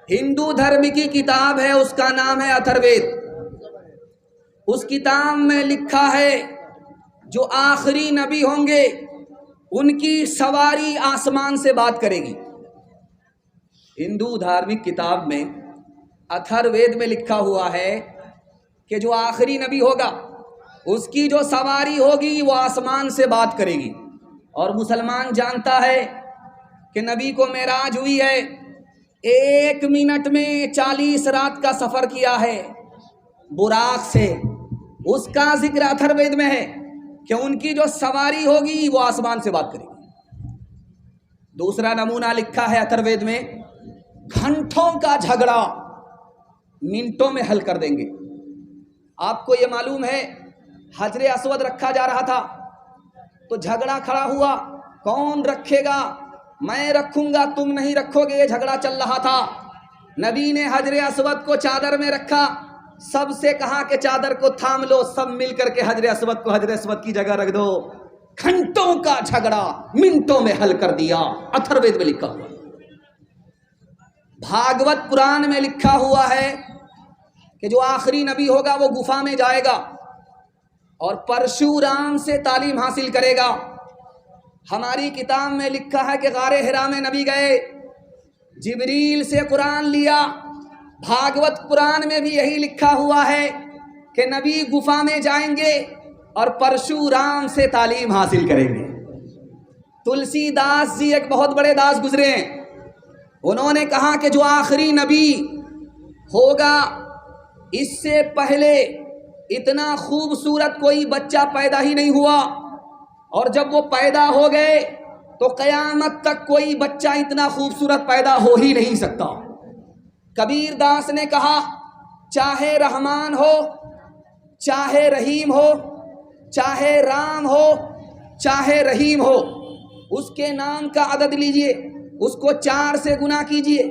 हिंदू धर्म की किताब है, उसका नाम है अथर्ववेद। उस किताब में लिखा है जो आखिरी नबी होंगे उनकी सवारी आसमान से बात करेगी। हिंदू धार्मिक किताब में अथर्ववेद में लिखा हुआ है कि जो आखिरी नबी होगा उसकी जो सवारी होगी वो आसमान से बात करेगी। और मुसलमान जानता है कि नबी को मेराज हुई है, 1 मिनट में 40 रात का सफ़र किया है बुराक से। उसका जिक्र अथर्ववेद में है कि उनकी जो सवारी होगी वो आसमान से बात करेगी। दूसरा नमूना लिखा है अथर्ववेद में, घंटों का झगड़ा मिनटों में हल कर देंगे। आपको ये मालूम है हजरे अस्वद रखा जा रहा था तो झगड़ा खड़ा हुआ, कौन रखेगा, मैं रखूंगा तुम नहीं रखोगे, ये झगड़ा चल रहा था। नबी ने हजरे अस्वद को चादर में रखा, सबसे कहा कि चादर को थाम लो, सब मिल करके हजरे अस्वद को हजरे अस्वद की जगह रख दो। घंटों का झगड़ा मिनटों में हल कर दिया। अथर्ववेद में लिखा हुआ। भागवत पुराण में लिखा हुआ है कि जो आखिरी नबी होगा वो गुफा में जाएगा और परशुराम से तालीम हासिल करेगा। हमारी किताब में लिखा है कि गारे हिरा में नबी गए, जिब्रील से कुरान लिया। भागवत पुराण में भी यही लिखा हुआ है कि नबी गुफा में जाएंगे और परशुराम से तालीम हासिल करेंगे। तुलसीदास जी एक बहुत बड़े दास गुजरे हैं, उन्होंने कहा कि जो आखिरी नबी होगा इससे पहले इतना खूबसूरत कोई बच्चा पैदा ही नहीं हुआ, और जब वो पैदा हो गए तो क़यामत तक कोई बच्चा इतना खूबसूरत पैदा हो ही नहीं सकता। कबीर दास ने कहा, चाहे रहमान हो, चाहे रहीम हो, चाहे राम हो, चाहे रहीम हो, उसके नाम का अदद लीजिए, उसको 4 से गुना कीजिए,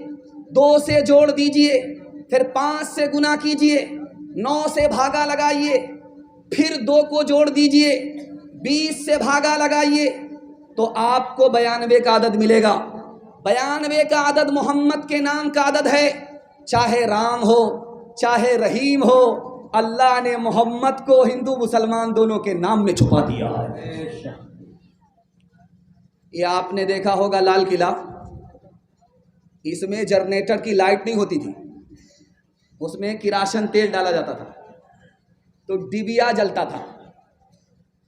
2 से जोड़ दीजिए, फिर 5 से गुना कीजिए, 9 से भागा लगाइए, फिर 2 को जोड़ दीजिए, 20 से भागा लगाइए, तो आपको 92 का अदद मिलेगा। 92 का अदद मोहम्मद के नाम का अदद है। चाहे राम हो चाहे रहीम हो, अल्लाह ने मोहम्मद को हिंदू मुसलमान दोनों के नाम में छुपा दिया है। ये आपने देखा होगा लाल किला, इसमें जनरेटर की लाइट नहीं होती थी, उसमें किरासन तेल डाला जाता था तो डिबिया जलता था।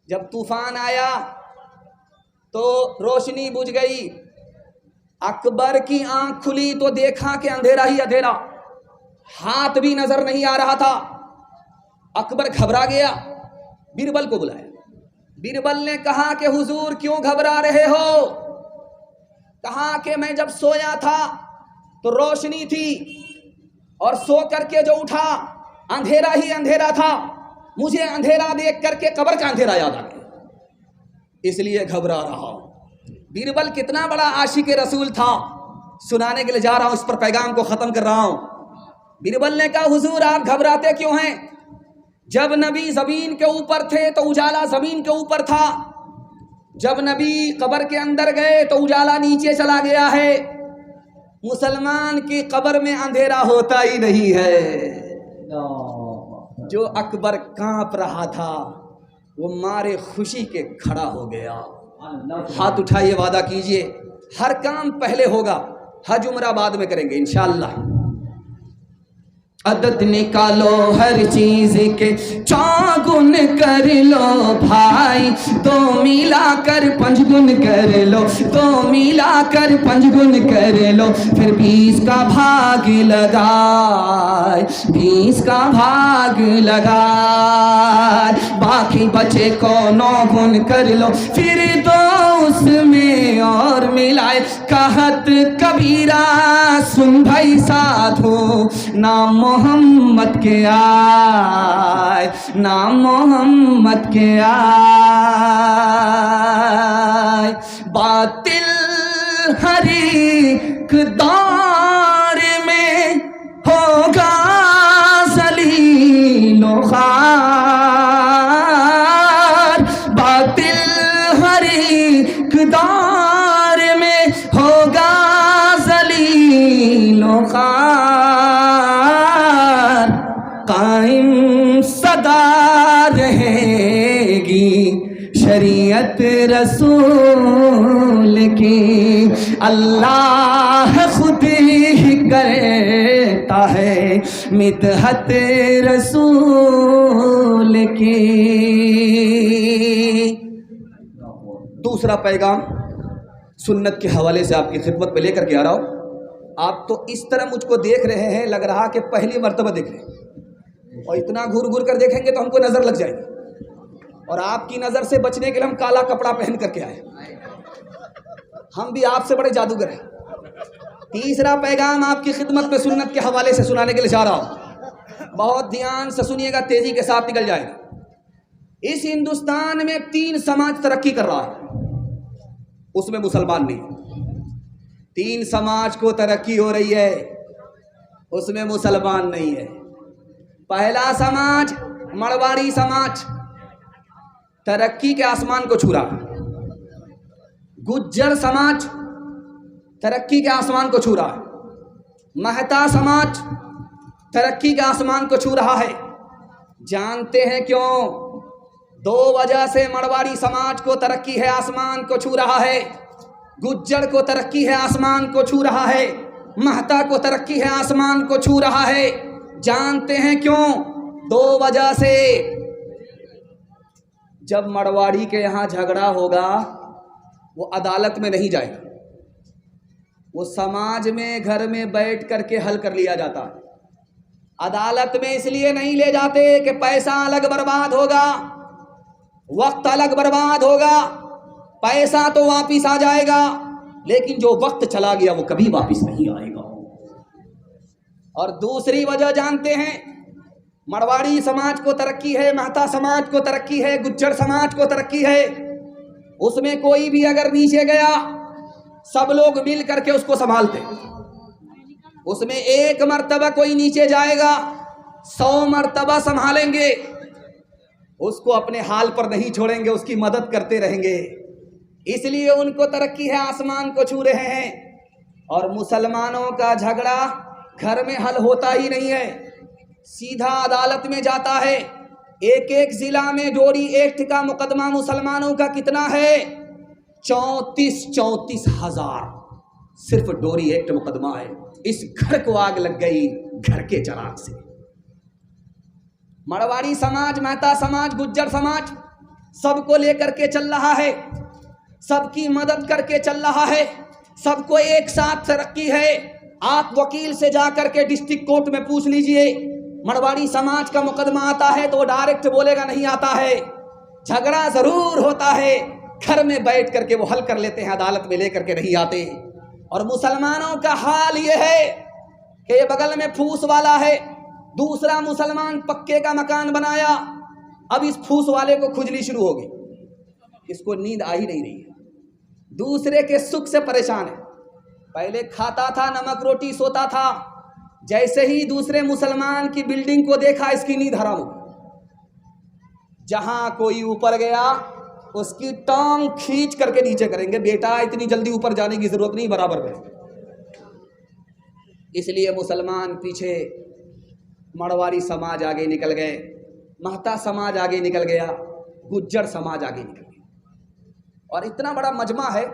जब तूफान आया तो रोशनी बुझ गई। अकबर की आंख खुली तो देखा कि अंधेरा ही अंधेरा, हाथ भी नजर नहीं आ रहा था। अकबर घबरा गया, बीरबल को बुलाया। बीरबल ने कहा कि हुजूर क्यों घबरा रहे हो? कहा कि मैं जब सोया था तो रोशनी थी और सो करके जो उठा अंधेरा ही अंधेरा था, मुझे अंधेरा देख करके कब्र का अंधेरा याद आ गया, इसलिए घबरा रहा हूं। बीरबल कितना बड़ा आशिक रसूल था, सुनाने के लिए जा रहा हूं, इस पर पैगाम को खत्म कर रहा हूं। बीरबल ने कहा, हुजूर आप घबराते क्यों हैं? जब नबी जमीन के ऊपर थे तो उजाला जमीन के ऊपर था, जब नबी कब्र के अंदर गए तो उजाला नीचे चला गया है। मुसलमान की कब्र में अंधेरा होता ही नहीं है। जो अकबर कांप रहा था वो मारे खुशी के खड़ा हो गया। हाथ उठाइए, वादा कीजिए, हर काम पहले होगा, हज उम्रा बाद में करेंगे इंशाअल्लाह। अदद निकालो हर चीज के, चौगुन कर लो भाई, 2 मिलाकर 5 गुण कर लो, 2 मिलाकर 5 गुण कर लो, फिर 20 का भाग लगाए, 20 का भाग लगाए, बाकी बचे को 9 गुण कर लो, फिर 2 उसमें और मिलाए। कहत कबीरा सुन भाई साधु, नाम मोहम्मद के आए, नाम मोहम्मद के आए। बातिल हर एक दौर में होगा ज़लील ख़ार, बातिल हर एक दौर में होगा ज़लील खार कायम सदा रहेगी शरीयत रसूल की। अल्लाह खुद ही करता है मिदहत रसूल की। दूसरा पैगाम सुन्नत के हवाले से आपकी खिदमत में लेकर के आ रहा हूँ। आप तो इस तरह मुझको देख रहे हैं, लग रहा कि पहली मर्तबा देख रहे हैं, और इतना घूर घूर कर देखेंगे तो हमको नज़र लग जाएगी, और आपकी नज़र से बचने के लिए हम काला कपड़ा पहन करके आए। हम भी आपसे बड़े जादूगर हैं। तीसरा पैगाम आपकी खिदमत में सुन्नत के हवाले से सुनाने के लिए जा रहा हूँ। बहुत ध्यान से सुनिएगा, तेजी के साथ निकल जाएगा। इस हिंदुस्तान में 3 समाज तरक्की कर रहा है, उसमें मुसलमान नहीं। 3 समाज को तरक्की हो रही है, उसमें मुसलमान नहीं है। पहला समाज मरवाड़ी समाज, तरक्की के आसमान को छू रहा। गुज्जर समाज तरक्की के आसमान को छू रहा। महता समाज तरक्की के आसमान को छू रहा है। जानते हैं क्यों? 2 वजह से मरवाड़ी समाज को तरक्की है, आसमान को छू रहा है। गुज्जर को तरक्की है, आसमान को छू रहा है। महता को तरक्की है, आसमान को छू रहा है। जानते हैं क्यों? 2 वजह से। जब मरवाड़ी के यहाँ झगड़ा होगा, वो अदालत में नहीं जाएगा, वो समाज में घर में बैठ करके हल कर लिया जाता है। अदालत में इसलिए नहीं ले जाते कि पैसा अलग बर्बाद होगा, वक्त अलग बर्बाद होगा। पैसा तो वापिस आ जाएगा, लेकिन जो वक्त चला गया वो कभी वापिस नहीं आएगा। और दूसरी वजह जानते हैं, मरवाड़ी समाज को तरक्की है, महता समाज को तरक्की है, गुज्जर समाज को तरक्की है। उसमें कोई भी अगर नीचे गया, सब लोग मिल करके उसको संभालते। उसमें 1 मर्तबा कोई नीचे जाएगा, 100 मर्तबा संभालेंगे, उसको अपने हाल पर नहीं छोड़ेंगे, उसकी मदद करते रहेंगे। इसलिए उनको तरक्की है, आसमान को छू रहे हैं। और मुसलमानों का झगड़ा घर में हल होता ही नहीं है, सीधा अदालत में जाता है। एक जिला में डोरी एक्ट का मुकदमा मुसलमानों का कितना है? 34 हजार सिर्फ डोरी एक्ट मुकदमा है। इस घर को आग लग गई घर के चराग से। मरवाड़ी समाज, महता समाज, गुज्जर समाज सबको लेकर के चल रहा है, सबकी मदद करके चल रहा है, सबको एक साथ तरक्की है। आप वकील से जाकर के डिस्ट्रिक्ट कोर्ट में पूछ लीजिए, मरवाड़ी समाज का मुकदमा आता है तो वो डायरेक्ट बोलेगा नहीं आता है, झगड़ा जरूर होता है, घर में बैठ करके वो हल कर लेते हैं, अदालत में लेकर के नहीं आते। और मुसलमानों का हाल ये है कि ये बगल में फूस वाला है, दूसरा मुसलमान पक्के का मकान बनाया, अब इस फूस वाले को खुजली शुरू होगी, इसको नींद आ ही नहीं रही है, दूसरे के सुख से परेशान है। पहले खाता था नमक रोटी सोता था, जैसे ही दूसरे मुसलमान की बिल्डिंग को देखा इसकी नींद हराम हो गई। जहां कोई ऊपर गया उसकी टांग खींच करके नीचे करेंगे, बेटा इतनी जल्दी ऊपर जाने की जरूरत नहीं, बराबर में। इसलिए मुसलमान पीछे, मरवाड़ी समाज आगे निकल गए, महता समाज आगे निकल गया, गुज्जर समाज आगे निकल गया। और इतना बड़ा मजमा है।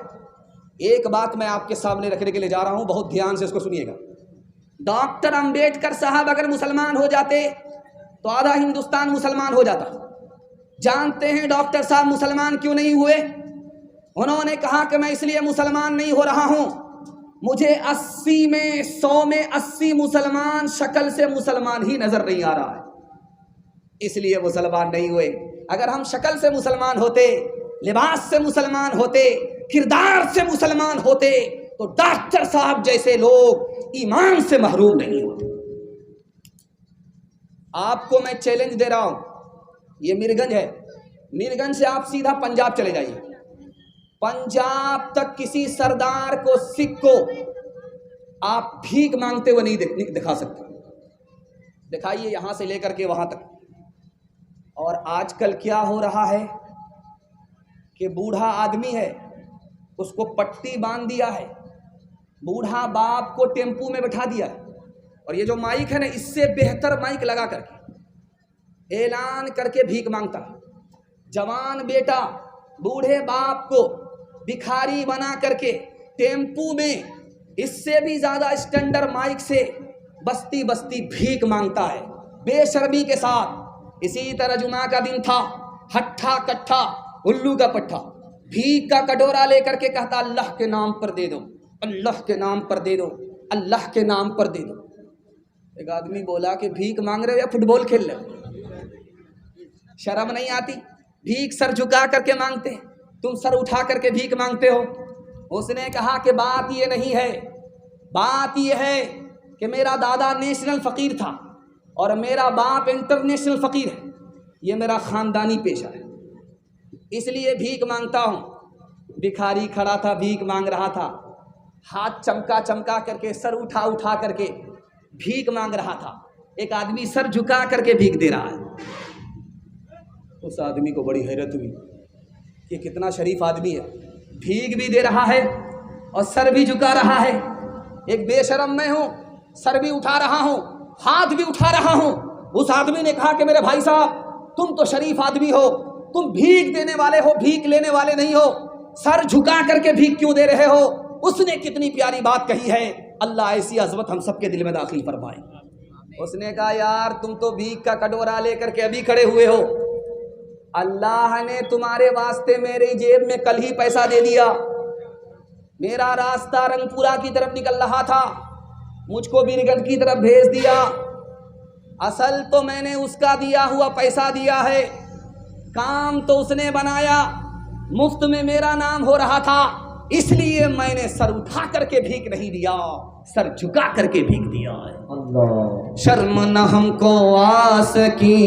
एक बात मैं आपके सामने रखने के लिए जा रहा हूं, बहुत ध्यान से इसको सुनिएगा। डॉक्टर अंबेडकर साहब अगर मुसलमान हो जाते तो आधा हिंदुस्तान मुसलमान हो जाता। जानते हैं डॉक्टर साहब मुसलमान क्यों नहीं हुए? उन्होंने कहा कि मैं इसलिए मुसलमान नहीं हो रहा हूं, मुझे 80 में 100 में 80 मुसलमान शक्ल से मुसलमान ही नजर नहीं आ रहा है, इसलिए मुसलमान नहीं हुए। अगर हम शक्ल से मुसलमान होते, लिबास से मुसलमान होते, किरदार से मुसलमान होते, तो डॉक्टर साहब जैसे लोग ईमान से महरूम नहीं होते। आपको मैं चैलेंज दे रहा हूं, ये मीरगंज है, मीरगंज से आप सीधा पंजाब चले जाइए, पंजाब तक किसी सरदार को, सिख को आप भीख मांगते हुए नहीं दिखा सकते। दिखाइए यहां से लेकर के वहां तक। और आजकल क्या हो रहा है कि बूढ़ा आदमी है, उसको पट्टी बांध दिया है, बूढ़ा बाप को टेम्पू में बैठा दिया, और ये जो माइक है ना, इससे बेहतर माइक लगा करके ऐलान करके भीख मांगता। जवान बेटा बूढ़े बाप को भिखारी बना करके टेम्पू में इससे भी ज्यादा स्टैंडर्ड माइक से बस्ती बस्ती भीख मांगता है बेशर्मी के साथ। इसी तरह जुमा का दिन था, हट्ठा कट्ठा उल्लू का पट्ठा, भीख का कटोरा लेकर के कहता अल्लाह के नाम पर दे दो, अल्लाह के नाम पर दे दो, अल्लाह के नाम पर दे दो। एक आदमी बोला कि भीख मांग रहे हो या फुटबॉल खेल रहे हो? शर्म नहीं आती? भीख सर झुका करके मांगते, तुम सर उठा करके भीख मांगते हो। उसने कहा कि बात ये नहीं है, बात ये है कि मेरा दादा नेशनल फ़कीर था और मेरा बाप इंटरनेशनल फ़कीर है, ये मेरा ख़ानदानी पेशा है, इसलिए भीख मांगता हूँ। भिखारी खड़ा था, भीख मांग रहा था, हाथ चमका चमका करके, सर उठा उठा करके भीख मांग रहा था। एक आदमी सर झुका करके भीख दे रहा है। उस आदमी को बड़ी हैरत हुई कि कितना शरीफ आदमी है, भीख भी दे रहा है और सर भी झुका रहा है। एक बेशरम मैं हूँ, सर भी उठा रहा हूँ, हाथ भी उठा रहा हूँ। उस आदमी ने कहा कि मेरे भाई साहब, तुम तो शरीफ आदमी हो, तुम भीख देने वाले हो, भीख लेने वाले नहीं हो, सर झुका करके भीख क्यों दे रहे हो? उसने कितनी प्यारी बात कही है, अल्लाह ऐसी अज़मत हम सबके दिल में दाखिल फरमाए। उसने कहा यार तुम तो भीख का कटोरा लेकर के अभी खड़े हुए हो, अल्लाह ने तुम्हारे वास्ते मेरी जेब में कल ही पैसा दे दिया। मेरा रास्ता रंगपुरा की तरफ निकल रहा था, मुझको बीरगंज की तरफ भेज दिया। असल तो मैंने उसका दिया हुआ पैसा दिया है, काम तो उसने बनाया, मुफ्त में मेरा नाम हो रहा था, इसलिए मैंने सर उठा करके भीख नहीं दिया, सर झुका करके भीख दिया है। अल्लाह। शर्म न हमको आस की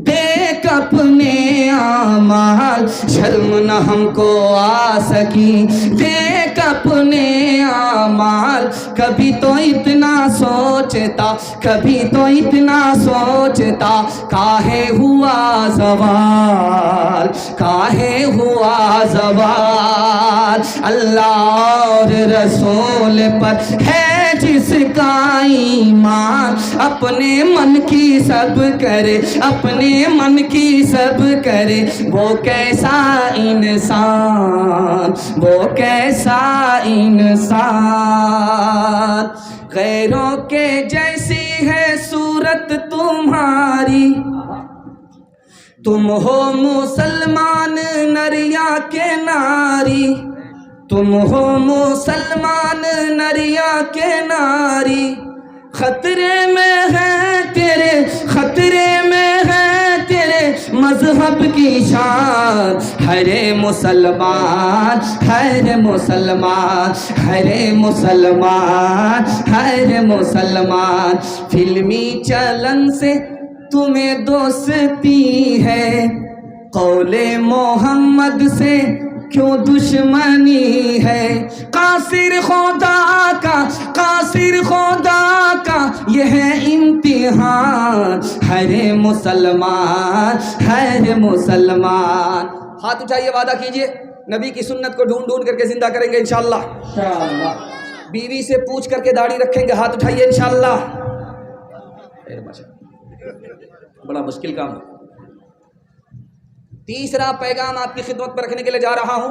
देख अपने आमाल, शर्म न हमको आ सकी देख अपने आमाल। कभी तो इतना सोचता, कभी तो इतना सोचता, काहे हुआ ज़वाल, काहे हुआ ज़वाल। अल्लाह और रसूल पर है जिसका ईमान, अपने मन की सब करे, अपने मन की सब करे, वो कैसा इंसान, वो कैसा इंसान। गैरों के जैसी है सूरत तुम्हारी, तुम हो मुसलमान नरिया के नारी, तुम हो मुसलमान नरिया के नारी। खतरे में है तेरे, खतरे में है तेरे मजहब की शान। हरे मुसलमान, हरे मुसलमान, हरे मुसलमान, हरे मुसलमान। फिल्मी चलन से तुम्हें दोस्ती है, कौले मोहम्मद से क्यों दुश्मनी है। कासिर खुदा का, कासिर खुदा का यह है इम्तिहान। हरे मुसलमान, हरे मुसलमान। हाथ उठाइए, वादा कीजिए नबी की सुन्नत को ढूंढ ढूंढ करके जिंदा करेंगे इंशाअल्लाह। बीवी से पूछ करके दाढ़ी रखेंगे, हाथ उठाइए इंशाअल्लाह। बड़ा मुश्किल काम है। तीसरा पैगाम आपकी खिदमत पर रखने के लिए जा रहा हूँ।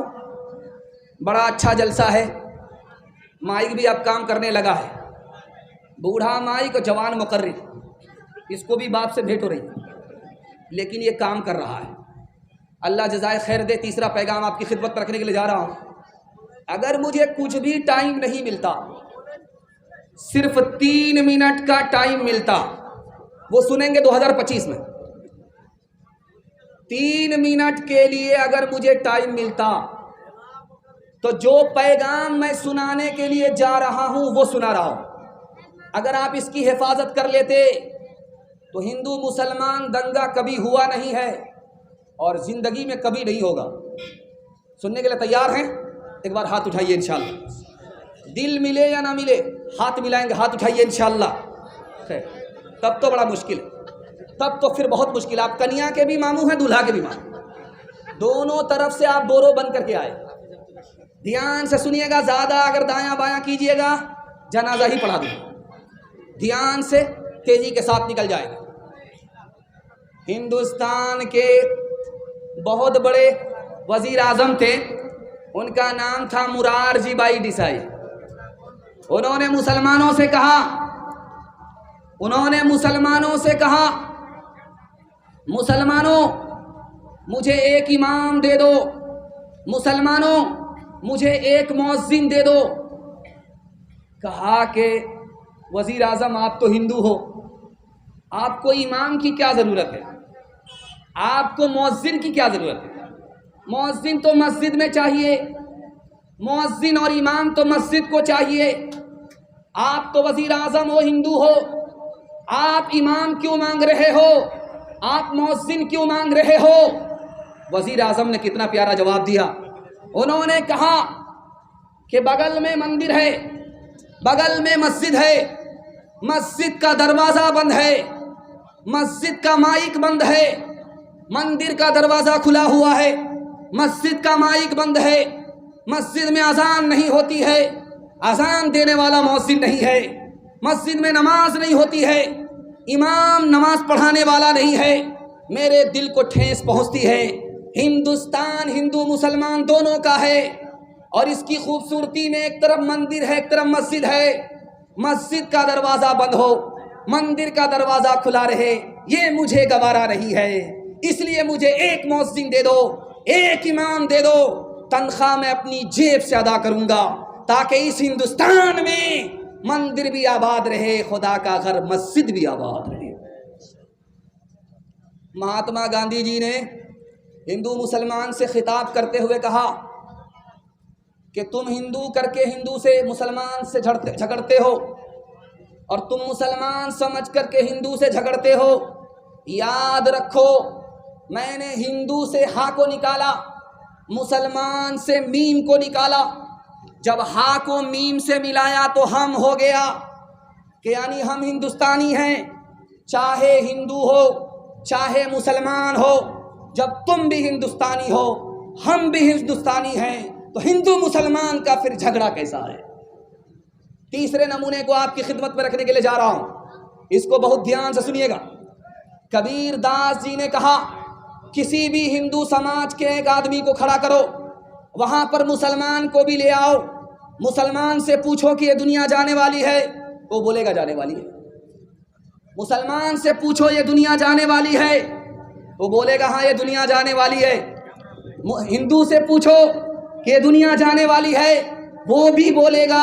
बड़ा अच्छा जलसा है, माइक भी अब काम करने लगा है। बूढ़ा माइक और जवान मुकर्रिर, इसको भी बाप से भेंट हो रही है, लेकिन ये काम कर रहा है। अल्लाह जज़ाए खैर दे। तीसरा पैगाम आपकी खिदमत पर रखने के लिए जा रहा हूँ। अगर मुझे कुछ भी टाइम नहीं मिलता, सिर्फ 3 मिनट का टाइम मिलता, वो सुनेंगे 2025 में। 3 मिनट के लिए अगर मुझे टाइम मिलता तो जो पैगाम मैं सुनाने के लिए जा रहा हूं वो सुना रहा हूं। अगर आप इसकी हिफाजत कर लेते तो हिंदू मुसलमान दंगा कभी हुआ नहीं है और जिंदगी में कभी नहीं होगा। सुनने के लिए तैयार हैं? एक बार हाथ उठाइए इंशाअल्लाह। दिल मिले या ना मिले, हाथ मिलाएंगे, हाथ उठाइए इंशाअल्लाह। तब तो बड़ा मुश्किल है, तब तो फिर बहुत मुश्किल। आप कन्या के भी मामू हैं, दूल्हा के भी मामू, दोनों तरफ से आप दोनों बन करके आए। ध्यान से सुनिएगा, ज्यादा अगर दायां बायां कीजिएगा जनाजा ही पढ़ा दूंगा। ध्यान से तेजी के साथ निकल जाएगा। हिंदुस्तान के बहुत बड़े वजीर आजम थे, उनका नाम था मुरारजी भाई देसाई। उन्होंने मुसलमानों से कहा, मुसलमानों मुझे एक इमाम दे दो, मुसलमानों मुझे एक मुअज्जिन दे दो। कहा कि वजीर आजम आप तो हिंदू हो, आपको इमाम की क्या ज़रूरत है, आपको मुअज्जिन की क्या ज़रूरत है? मुअज्जिन तो मस्जिद में चाहिए, मुअज्जिन और इमाम तो मस्जिद को चाहिए। आप तो वजीर आजम हो, हिंदू हो, आप इमाम क्यों मांग रहे हो, आप मुअज्जिन क्यों मांग रहे हो? वजीर आजम ने कितना प्यारा जवाब दिया। उन्होंने कहा कि बगल में मंदिर है, बगल में मस्जिद है, मस्जिद का दरवाज़ा बंद है, मस्जिद का माइक बंद है, मंदिर का दरवाज़ा खुला हुआ है, मस्जिद का माइक बंद है, मस्जिद में अजान नहीं होती है, अजान देने वाला मुअज्जिन नहीं है, मस्जिद में नमाज नहीं होती है, इमाम नमाज पढ़ाने वाला नहीं है। मेरे दिल को ठेस पहुंचती है। हिंदुस्तान हिंदू मुसलमान दोनों का है और इसकी खूबसूरती में एक तरफ मंदिर है, एक तरफ मस्जिद है। मस्जिद का दरवाज़ा बंद हो, मंदिर का दरवाज़ा खुला रहे, ये मुझे गवारा नहीं है। इसलिए मुझे एक मुअज्जिन दे दो, एक इमाम दे दो, तनख्वाह मैं अपनी जेब से अदा करूंगा, ताकि इस हिंदुस्तान में मंदिर भी आबाद रहे, खुदा का घर मस्जिद भी आबाद रहे। महात्मा गांधी जी ने हिंदू मुसलमान से खिताब करते हुए कहा कि तुम हिंदू करके हिंदू से मुसलमान से झगड़ते हो और तुम मुसलमान समझ करके हिंदू से झगड़ते हो। याद रखो, मैंने हिंदू से हा को निकाला, मुसलमान से मीम को निकाला। जब हा को मीम से मिलाया तो हम हो गया कि यानी हम हिंदुस्तानी हैं, चाहे हिंदू हो चाहे मुसलमान हो। जब तुम भी हिंदुस्तानी हो, हम भी हिंदुस्तानी हैं, तो हिंदू मुसलमान का फिर झगड़ा कैसा है? तीसरे नमूने को आपकी खिदमत में रखने के लिए जा रहा हूं, इसको बहुत ध्यान से सुनिएगा। कबीर दास जी ने कहा, किसी भी हिंदू समाज के एक आदमी को खड़ा करो, वहां पर मुसलमान को भी ले आओ, मुसलमान से पूछो कि ये दुनिया जाने वाली है, वो बोलेगा जाने वाली है। मुसलमान से पूछो ये दुनिया जाने वाली है, वो बोलेगा हाँ ये दुनिया जाने वाली है। हिंदू से पूछो कि ये दुनिया जाने वाली है, वो भी बोलेगा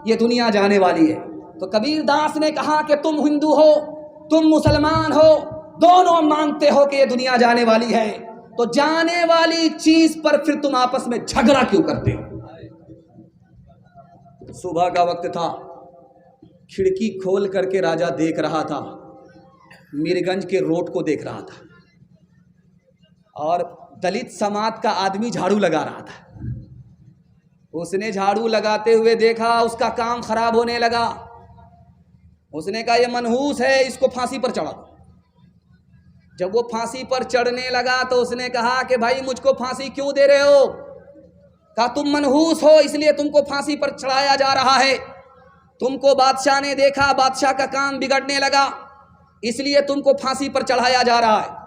ये दुनिया जाने वाली है। तो कबीर दास ने कहा कि तुम हिंदू हो, तुम मुसलमान हो, दोनों मानते हो कि ये दुनिया जाने वाली है, तो जाने वाली चीज पर फिर तुम आपस में झगड़ा क्यों करते हो? सुबह का वक्त था, खिड़की खोल करके राजा देख रहा था, मीरगंज के रोड को देख रहा था और दलित समाज का आदमी झाड़ू लगा रहा था। उसने झाड़ू लगाते हुए देखा, उसका काम खराब होने लगा। उसने कहा ये मनहूस है, इसको फांसी पर चढ़ा दो। जब वो फांसी पर चढ़ने लगा तो उसने कहा कि भाई मुझको फांसी क्यों दे रहे हो? कहा तुम मनहूस हो इसलिए तुमको फांसी पर चढ़ाया जा रहा है। तुमको बादशाह ने देखा, बादशाह का काम बिगड़ने लगा, इसलिए तुमको फांसी पर चढ़ाया जा रहा है।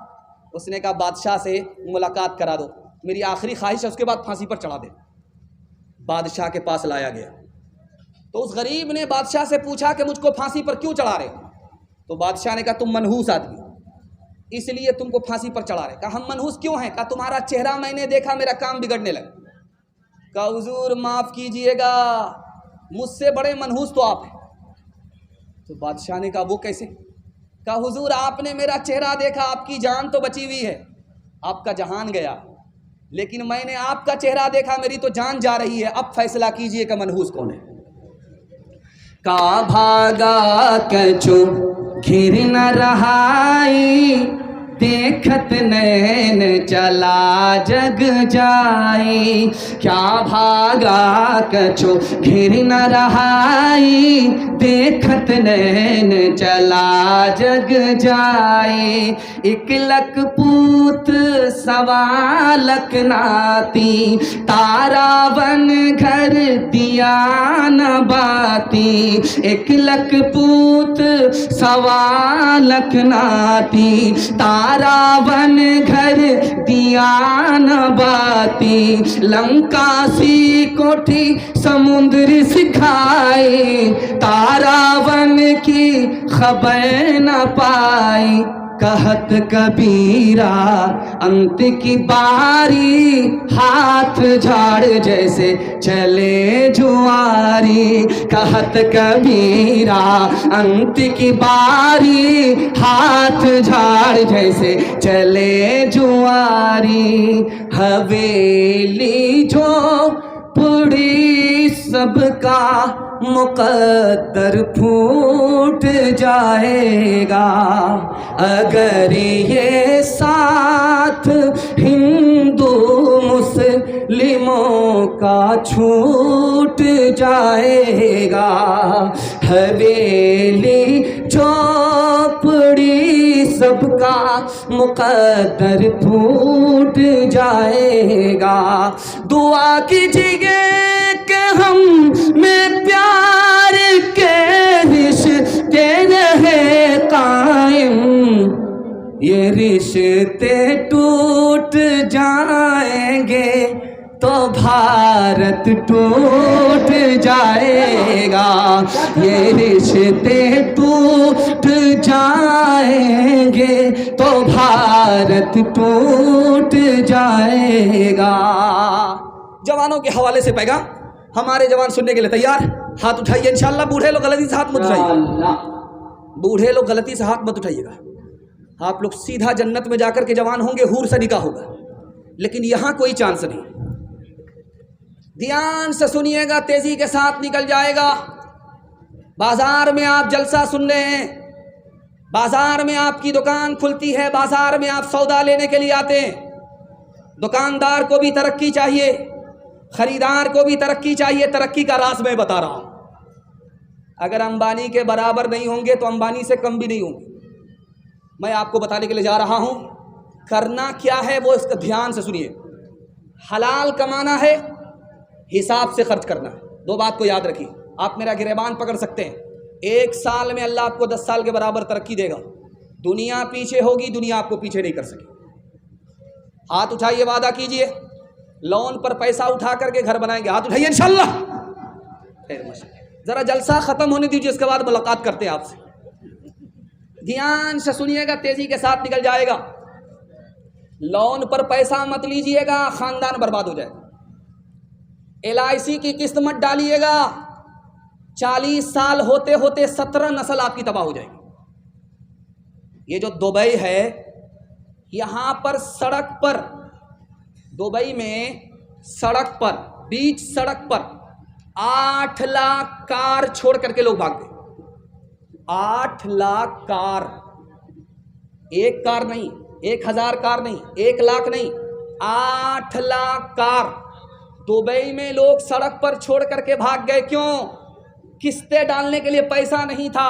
उसने कहा बादशाह से मुलाकात करा दो, मेरी आखिरी ख्वाहिश है, उसके बाद फांसी पर चढ़ा दे। बादशाह के पास लाया गया तो उस गरीब ने बादशाह से पूछा कि मुझको फांसी पर क्यों चढ़ा रहे हो? तो बादशाह ने कहा तुम मनहूस आदमी, इसलिए तुमको फांसी पर चढ़ा रहे। कहा हम मनहूस क्यों हैं? कहा तुम्हारा चेहरा मैंने देखा, मेरा काम बिगड़ने लगा। कहा हुजूर माफ कीजिएगा, मुझसे बड़े मनहूस तो आप हैं। तो बादशाह ने कहा वो कैसे? कहा हुजूर आपने मेरा चेहरा देखा, आपकी जान तो बची हुई है, आपका जहान गया, लेकिन मैंने आपका चेहरा देखा, मेरी तो जान जा रही है। अब फैसला कीजिए कि मनहूस कौन है? का भागा कछु घिर न रहाई, देखत नैन चला जग जाए, क्या भागा कछो घिर न रहाई, देखत नैन चला जग जाए। एक लक पूत सवा लक नाती, तारा बन घर दिया न बाती। एक लक पूत सवा लक नाती, तारा बन घर दिया न बाती। लंका सी कोठी समुद्र सिखाए, तारा बन की खबर न पाई। कहत कबीरा अंत की बारी, हाथ झाड़ जैसे चले जुआरी। कहत कबीरा अंत की बारी, हाथ झाड़ जैसे चले जुआरी। हवेली जो पुड़ी सबका मुकद्दर फूट जाएगा, अगर ये साथ हिंदू मुस्लिमों का छूट जाएगा। हवेली झोपड़ी सबका मुकद्दर फूट जाएगा। दुआ कीजिए कि हम में प्यार के रिश्ते रहे कायम, ये रिश्ते टूट जाएंगे तो भारत टूट जाएगा। ये रिश्ते टूट जाएंगे तो भारत टूट जाएगा। जवानों के हवाले से पैगाम, हमारे जवान सुनने के लिए तैयार? हाथ उठाइए इंशाअल्लाह। बूढ़े लोग गलती से हाथ मत उठाइएगा, बूढ़े लोग गलती से हाथ मत उठाइएगा। आप लोग सीधा जन्नत में जाकर के जवान होंगे, हूर से निकाह होगा, लेकिन यहाँ कोई चांस नहीं। ध्यान से सुनिएगा, तेजी के साथ निकल जाएगा। बाजार में आप जलसा सुन रहे हैं, बाजार में आपकी दुकान खुलती है, बाजार में आप सौदा लेने के लिए आते हैं। दुकानदार को भी तरक्की चाहिए, खरीदार को भी तरक्की चाहिए। तरक्की का राज मैं बता रहा हूं। अगर अंबानी के बराबर नहीं होंगे तो अंबानी से कम भी नहीं होंगे। मैं आपको बताने के लिए जा रहा हूं। करना क्या है वो इसका ध्यान से सुनिए। हलाल कमाना है, हिसाब से खर्च करना है। दो बात को याद रखिए। आप मेरा गिरेबान पकड़ सकते हैं। 1 साल में अल्लाह आपको 10 साल के बराबर तरक्की देगा। दुनिया पीछे होगी, दुनिया आपको पीछे नहीं कर सकेगी। हाथ उठाइए, वादा कीजिए। लोन पर पैसा उठा करके घर बनाएंगे, हाथ उठाइए इंशाल्लाह। जरा जलसा खत्म होने दीजिए, इसके बाद मुलाकात करते हैं आपसे। ध्यान से सुनिएगा, तेजी के साथ निकल जाएगा। लोन पर पैसा मत लीजिएगा, खानदान बर्बाद हो जाएगा। LIC की किस्त मत डालिएगा, 40 साल होते होते 17 नस्ल आपकी तबाह हो जाएगी। ये जो दुबई है, यहां पर सड़क पर, दुबई में सड़क पर, बीच सड़क पर 8 लाख कार छोड़ करके लोग भाग गए। 8 लाख कार, एक कार नहीं, 1000 कार नहीं, 1 लाख नहीं, 8 लाख कार दुबई में लोग सड़क पर छोड़ करके भाग गए। क्यों? किस्तें डालने के लिए पैसा नहीं था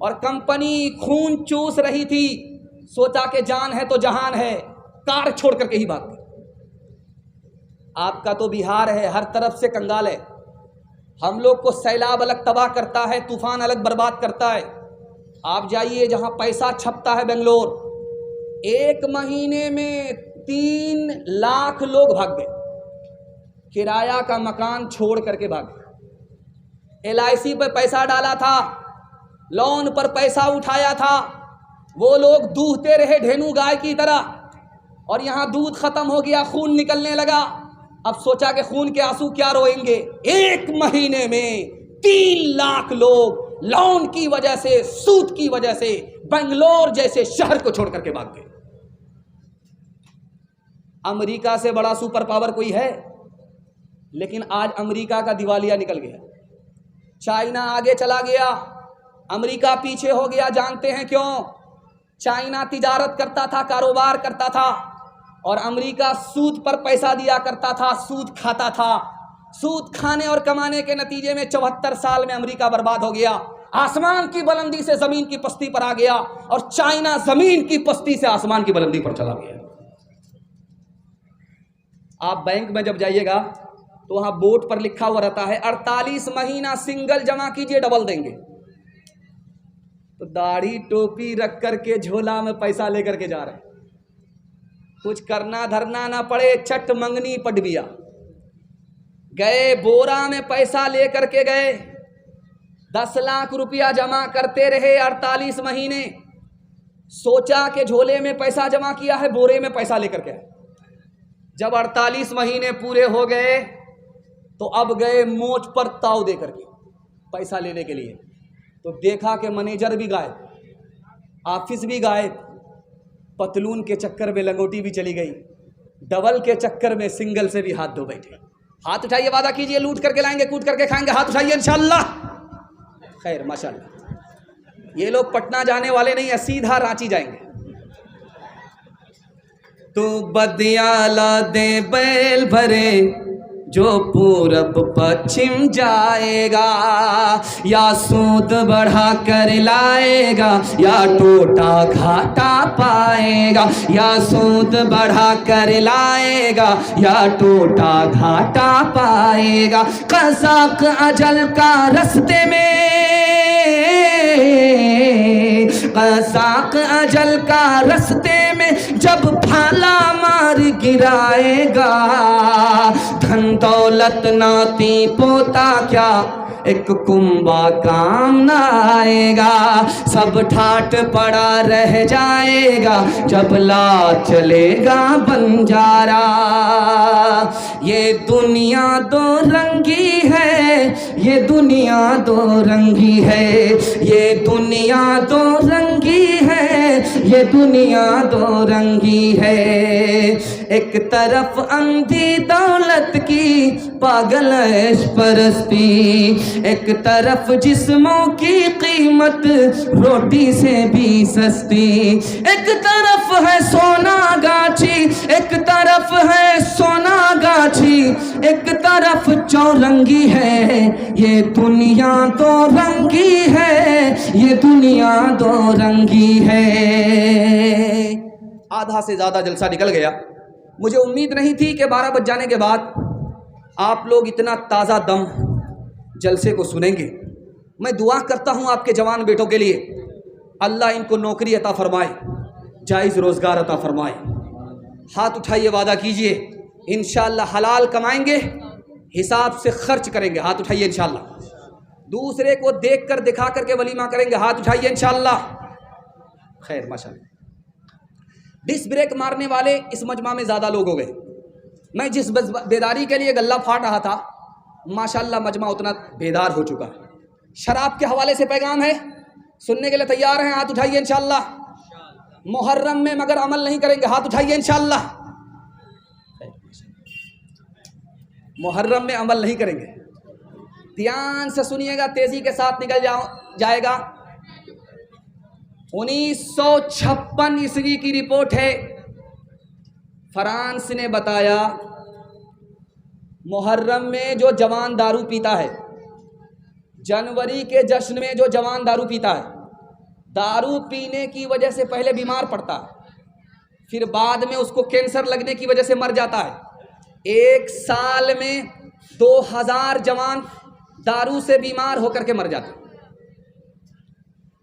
और कंपनी खून चूस रही थी। सोचा कि जान है तो जहान है, कार छोड़ करके ही भाग गए। आपका तो बिहार है, हर तरफ से कंगाल है। हम लोग को सैलाब अलग तबाह करता है, तूफान अलग बर्बाद करता है। आप जाइए जहां पैसा छपता है, बेंगलोर, 1 महीने में 3 लाख लोग भाग गए। किराया का मकान छोड़ करके भाग गए। LIC पर पैसा डाला था, लोन पर पैसा उठाया था, वो लोग दूहते रहे ढेनू गाय की तरह, और यहां दूध खत्म हो गया, खून निकलने लगा। अब सोचा कि खून के आंसू क्या रोएंगे। 1 महीने में 3 लाख लोग लोन की वजह से, सूद की वजह से बेंगलोर जैसे शहर को छोड़ करके भाग गए। अमेरिका से बड़ा सुपर पावर कोई है? लेकिन आज अमेरिका का दिवालिया निकल गया, चाइना आगे चला गया, अमेरिका पीछे हो गया। जानते हैं क्यों? चाइना तिजारत करता था, कारोबार करता था, और अमेरिका सूद पर पैसा दिया करता था, सूद खाता था। सूद खाने और कमाने के नतीजे में 74 साल में अमेरिका बर्बाद हो गया, आसमान की बुलंदी से जमीन की पस्ती पर आ गया, और चाइना जमीन की पस्ती से आसमान की बुलंदी पर चला गया। आप बैंक में जब जाइएगा तो वहां बोर्ड पर लिखा हुआ रहता है 48 महीना सिंगल जमा कीजिए, डबल देंगे। तो दाढ़ी टोपी रख करके झोला में पैसा लेकर के जा रहे हैं, कुछ करना धरना ना पड़े, चट मंगनी पडबिया गए, बोरा में पैसा लेकर के गए, 10 लाख रुपया जमा करते रहे 48 महीने। सोचा कि झोले में पैसा जमा किया है, बोरे में पैसा लेकर के। जब 48 महीने पूरे हो गए तो अब गए मोच पर ताव दे करके पैसा लेने के लिए। तो देखा कि मैनेजर भी गायब, ऑफिस भी गायब, पतलून के चक्कर में लंगोटी भी चली गई, डबल के चक्कर में सिंगल से भी हाथ धो बैठे। हाथ उठाइए, वादा कीजिए, लूट करके लाएंगे, कूट करके खाएंगे, हाथ उठाइए इंशाल्लाह। खैर माशाल्लाह, ये लोग पटना जाने वाले नहीं है, सीधा रांची जाएंगे। तो बदियाला दे बैल भरे जो पूरब पश्चिम जाएगा, या सूद बढ़ा कर लाएगा या टोटा घाटा पाएगा, या सूद बढ़ा कर लाएगा या टोटा घाटा पाएगा। कज़ाक अजल का रस्ते में, कज़ाक अजल का रस्ते में जब भाला मार गिराएगा, धन दौलत नाती पोता क्या एक कुंभा काम न आएगा। सब ठाट पड़ा रह जाएगा जब ला चलेगा बंजारा। ये दुनिया दो रंगी है, ये दुनिया दो रंगी है, ये दुनिया दो रंगी है, ये दुनिया दो रंगी है। एक तरफ अंधी दौलत की पागल ऐश परस्ती, एक तरफ जिस्मों की कीमत रोटी से भी सस्ती। एक तरफ है सोना गाछी, एक तरफ है सोना गाछी, एक तरफ चौरंगी है। ये दुनिया दो रंगी है, ये दुनिया दो रंगी है। आधा से ज्यादा जलसा निकल गया। मुझे उम्मीद नहीं थी कि 12 बज जाने के बाद आप लोग इतना ताज़ा दम जलसे को सुनेंगे। मैं दुआ करता हूँ आपके जवान बेटों के लिए, अल्लाह इनको नौकरी अता फरमाए, जायज़ रोज़गार अता फरमाए। हाथ उठाइए, वादा कीजिए इंशाअल्लाह हलाल कमाएंगे, हिसाब से खर्च करेंगे। हाथ उठाइए इंशाअल्लाह। दूसरे को देख कर दिखा करके वलीमा करेंगे। हाथ उठाइए इंशाअल्लाह। खैर माशाअल्लाह। डिस्क ब्रेक मारने वाले इस मजमा में ज़्यादा लोग हो गए। मैं जिस बेदारी के लिए गल्ला फाड़ रहा था, माशाअल्लाह मजमा उतना बेदार हो चुका है। शराब के हवाले से पैगाम है, सुनने के लिए तैयार हैं? हाथ उठाइए इंशाअल्लाह। मुहर्रम में मगर अमल नहीं करेंगे, हाथ उठाइए इंशाअल्लाह। मुहर्रम में अमल नहीं करेंगे। ध्यान से सुनिएगा, तेजी के साथ निकल जाएगा। 1956 ईस्वी की रिपोर्ट है। फ्रांस ने बताया मुहर्रम में जो जवान दारू पीता है, जनवरी के जश्न में जो जवान दारू पीता है, दारू पीने की वजह से पहले बीमार पड़ता है, फिर बाद में उसको कैंसर लगने की वजह से मर जाता है। एक साल में 2000 जवान दारू से बीमार होकर के मर जाते हैं।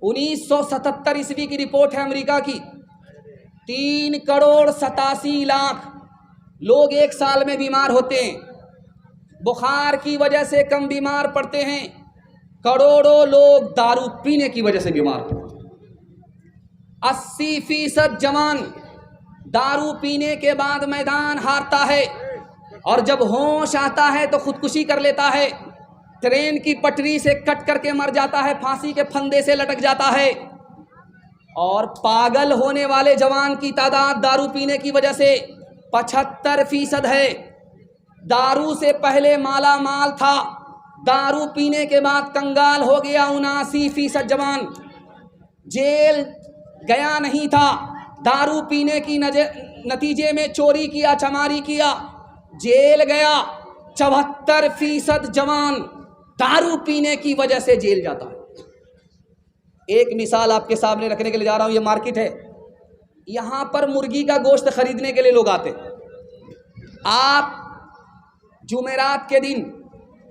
1977 ईस्वी की रिपोर्ट है अमेरिका की। 3 करोड़ 87 लाख लोग एक साल में बीमार होते हैं। बुखार की वजह से कम बीमार पड़ते हैं, करोड़ों लोग दारू पीने की वजह से बीमार पड़ते हैं। 80% जवान दारू पीने के बाद मैदान हारता है, और जब होश आता है तो खुदकुशी कर लेता है, ट्रेन की पटरी से कट करके मर जाता है, फांसी के फंदे से लटक जाता है। और पागल होने वाले जवान की तादाद दारू पीने की वजह से 75% है। दारू से पहले माला माल था, दारू पीने के बाद कंगाल हो गया 79% जवान। जेल गया नहीं था, दारू पीने की नतीजे में चोरी किया, चमारी किया, जेल गया। 74% जवान दारू पीने की वजह से जेल जाता है। एक मिसाल आपके सामने रखने के लिए जा रहा हूं। ये मार्केट है, यहां पर मुर्गी का गोश्त खरीदने के लिए लोग आते। आप जुमेरात के दिन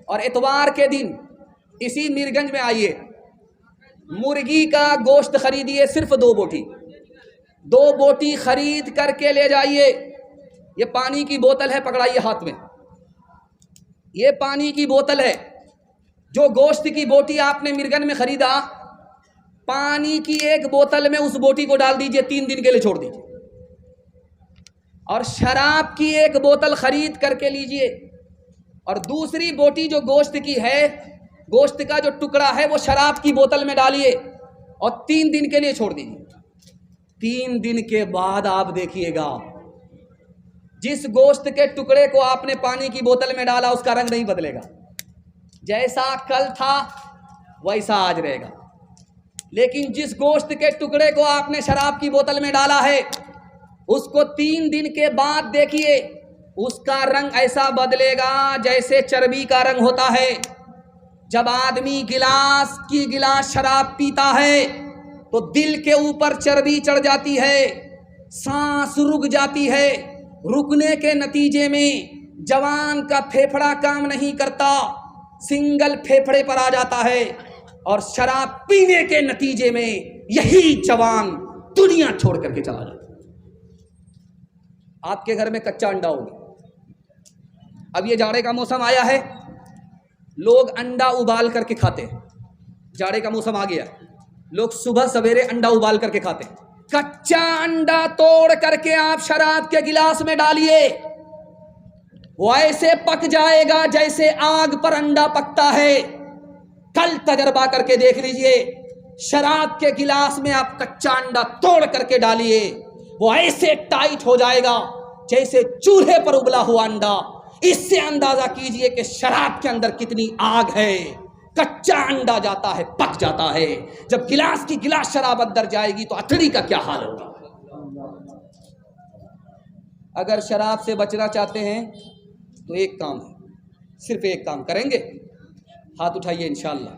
और इतवार के दिन इसी मीरगंज में आइए, मुर्गी का गोश्त खरीदिए, सिर्फ 2 बोटी, 2 बोटी खरीद करके ले जाइए। ये पानी की बोतल है, पकड़ाइए हाथ में, ये पानी की बोतल है। जो गोश्त की बोटी आपने मीरगंज में खरीदा, पानी की एक बोतल में उस बोटी को डाल दीजिए, 3 दिन के लिए छोड़ दीजिए। और शराब की एक बोतल खरीद करके लीजिए, और दूसरी बोटी जो गोश्त की है, गोश्त का जो टुकड़ा है, वो शराब की बोतल में डालिए और 3 दिन के लिए छोड़ दीजिए। 3 दिन के बाद आप देखिएगा, जिस गोश्त के टुकड़े को आपने पानी की बोतल में डाला उसका रंग नहीं बदलेगा, जैसा कल था वैसा आज रहेगा। लेकिन जिस गोश्त के टुकड़े को आपने शराब की बोतल में डाला है, उसको 3 दिन के बाद देखिए, उसका रंग ऐसा बदलेगा जैसे चर्बी का रंग होता है। जब आदमी गिलास शराब पीता है तो दिल के ऊपर चर्बी चढ़ जाती है, सांस रुक जाती है। रुकने के नतीजे में जवान का फेफड़ा काम नहीं करता, सिंगल फेफड़े पर आ जाता है, और शराब पीने के नतीजे में यही जवान दुनिया छोड़ करके चला जाता है। आपके घर में कच्चा अंडा होगा, अब ये जाड़े का मौसम आया है, लोग अंडा उबाल करके खाते हैं। जाड़े का मौसम आ गया, लोग सुबह सवेरे अंडा उबाल करके खाते हैं। कच्चा अंडा तोड़ करके आप शराब के गिलास में डालिए, वो ऐसे पक जाएगा जैसे आग पर अंडा पकता है। कल तजर्बा करके देख लीजिए, शराब के गिलास में आप कच्चा अंडा तोड़ करके डालिए, वो ऐसे टाइट हो जाएगा जैसे चूल्हे पर उबला हुआ अंडा। इससे अंदाजा कीजिए कि शराब के अंदर कितनी आग है। कच्चा अंडा जाता है, पक जाता है, जब गिलास की गिलास शराब अंदर जाएगी तो अथड़ी का क्या हाल होगा। अगर शराब से बचना चाहते हैं तो एक काम है, सिर्फ एक काम करेंगे, हाथ उठाइए इंशाअल्लाह।